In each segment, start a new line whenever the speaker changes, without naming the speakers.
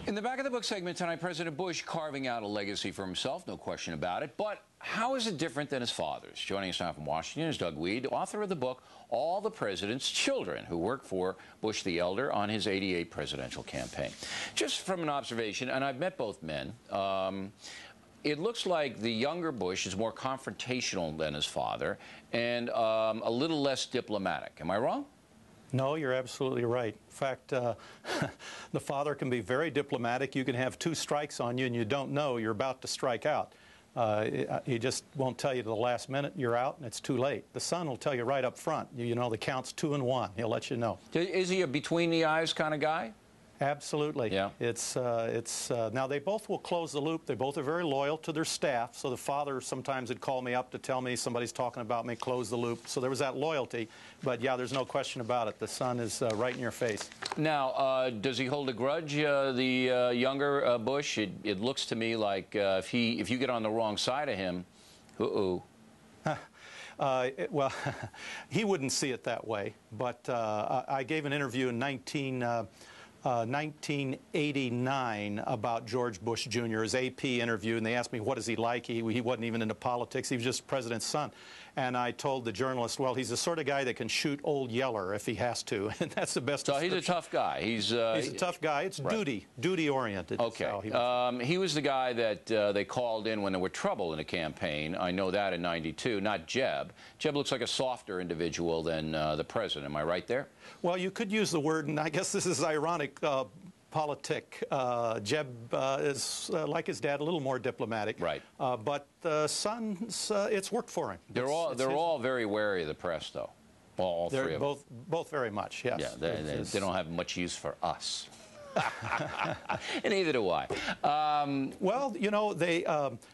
In the back of the book segment tonight, President Bush carving out a legacy for himself, no question about it. But how is it different than his father's? Joining us now from Washington is Doug Wead, author of the book All the President's Children, who worked for Bush the Elder on his '88 presidential campaign. Just from an observation, and I've met both men, it looks like the younger Bush is more confrontational than his father and a little less diplomatic. Am I wrong?
No, you're absolutely right. In fact, the father can be very diplomatic. You can have two strikes on you and you don't know you're about to strike out. He just won't tell you to the last minute you're out and it's too late. The son will tell you right up front. You know the count's 2 and 1. He'll let you know.
Is he a between-the-eyes kind of guy?
Absolutely.
Yeah.
Now they both will close the loop. They both are very loyal to their staff. So the father sometimes would call me up to tell me somebody's talking about me, close the loop. So there was that loyalty. But yeah, there's no question about it. The son is right in your face.
Now, does he hold a grudge, the younger Bush? It looks to me like if you get on the wrong side of him, well,
he wouldn't see it that way. But I gave an interview in 1989 about George Bush Jr., his AP interview, and they asked me, what is he like? He wasn't even into politics. He was just the president's son. And I told the journalist, well, he's the sort of guy that can shoot Old Yeller if he has to. And that's the best
description. So he's a tough guy. He's
a tough guy. It's right. Duty-oriented.
Okay. He was the guy that they called in when there were trouble in a campaign. I know that in '92, not Jeb. Jeb looks like a softer individual than the president. Am I right there?
Well, you could use the word, and I guess this is ironic, politic. Jeb is, like his dad, a little more diplomatic.
Right.
But the son's, it's worked for him.
They're all very wary of the press, though. All three of them.
Both very much, yes.
Yeah, they don't have much use for us. And neither do I.
Well, you know,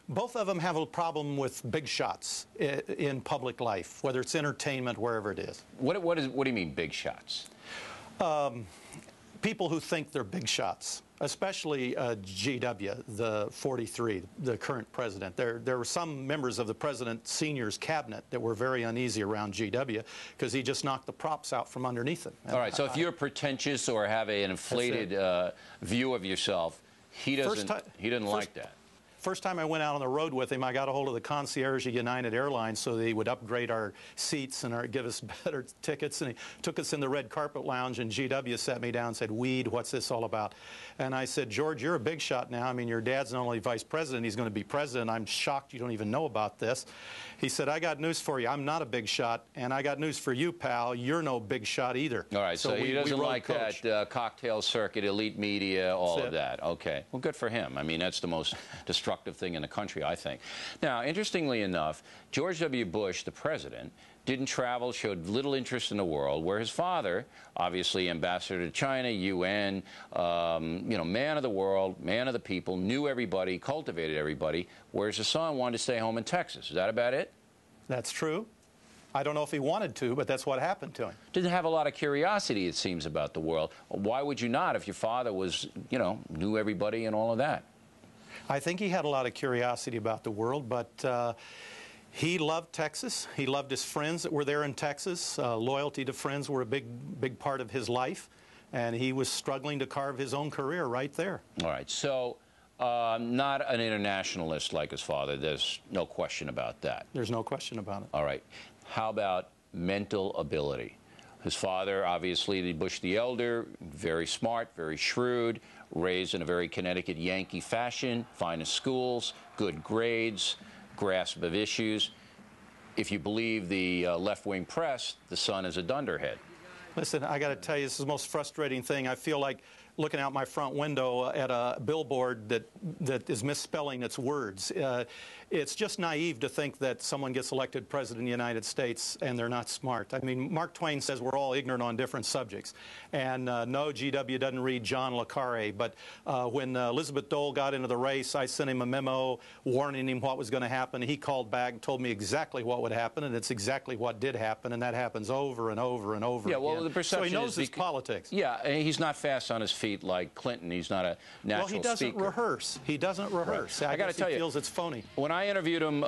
both of them have a problem with big shots in public life, whether it's entertainment, wherever it is.
What do you mean, big shots?
People who think they're big shots, especially GW, the 43, the current president. There were some members of the president's senior's cabinet that were very uneasy around GW because he just knocked the props out from underneath him.
All right, so if you're pretentious or have an inflated view of yourself, he doesn't like that.
First time I went out on the road with him, I got a hold of the concierge at United Airlines so they would upgrade our seats and give us better tickets. And he took us in the red carpet lounge, and GW sat me down and said, Wead, what's this all about? And I said, George, you're a big shot now. I mean, your dad's not only vice president, he's going to be president. I'm shocked you don't even know about this. He said, I got news for you. I'm not a big shot, and I got news for you, pal. You're no big shot either.
All right, so he doesn't like that cocktail circuit, elite media, all of that. Okay, well, good for him. I mean, that's the most destructive thing in the country, I think. Now, interestingly enough, George W. Bush, the president, didn't travel, showed little interest in the world, where his father, obviously ambassador to China, UN, you know, man of the world, man of the people, knew everybody, cultivated everybody, whereas his son wanted to stay home in Texas. Is that about it?
That's true. I don't know if he wanted to, but that's what happened to him.
Didn't have a lot of curiosity, it seems, about the world. Why would you not if your father was, you know, knew everybody and all of that?
I think he had a lot of curiosity about the world, but he loved Texas. He loved his friends that were there in Texas. Loyalty to friends were a big part of his life, and he was struggling to carve his own career right there. All
right, so not an internationalist like his father. There's no question about that.
There's no question about it.
All right. How about mental ability? His father, obviously, the Bush the Elder, very smart, very shrewd, raised in a very Connecticut Yankee fashion, finest schools, good grades, grasp of issues. If you believe the left-wing press, the son is a dunderhead.
Listen, I got to tell you, this is the most frustrating thing. I feel like looking out my front window at a billboard that is misspelling its words. It's just naive to think that someone gets elected president of the United States and they're not smart. I mean, Mark Twain says we're all ignorant on different subjects. And no, GW doesn't read John le Carre, but when Elizabeth Dole got into the race, I sent him a memo warning him what was going to happen. He called back and told me exactly what would happen, and it's exactly what did happen, and that happens over and over and over again.
Well, the perception
so he knows his politics.
Yeah, and he's not fast on his feet like Clinton. He's not a natural speaker.
Well, he doesn't rehearse. He doesn't rehearse.
Right. I got to tell you,
he feels it's phony.
When I interviewed him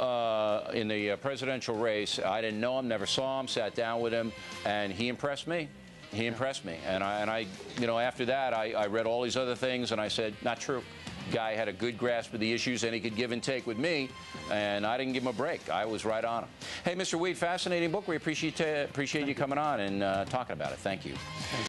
in the presidential race, I didn't know him, never saw him, sat down with him, and he impressed me. He impressed me, and I, you know, after that, I read all these other things, and I said, not true. Guy had a good grasp of the issues, and he could give and take with me, and I didn't give him a break. I was right on him. Hey, Mr. Wead, fascinating book. We appreciate you coming on and talking about it. Thank you.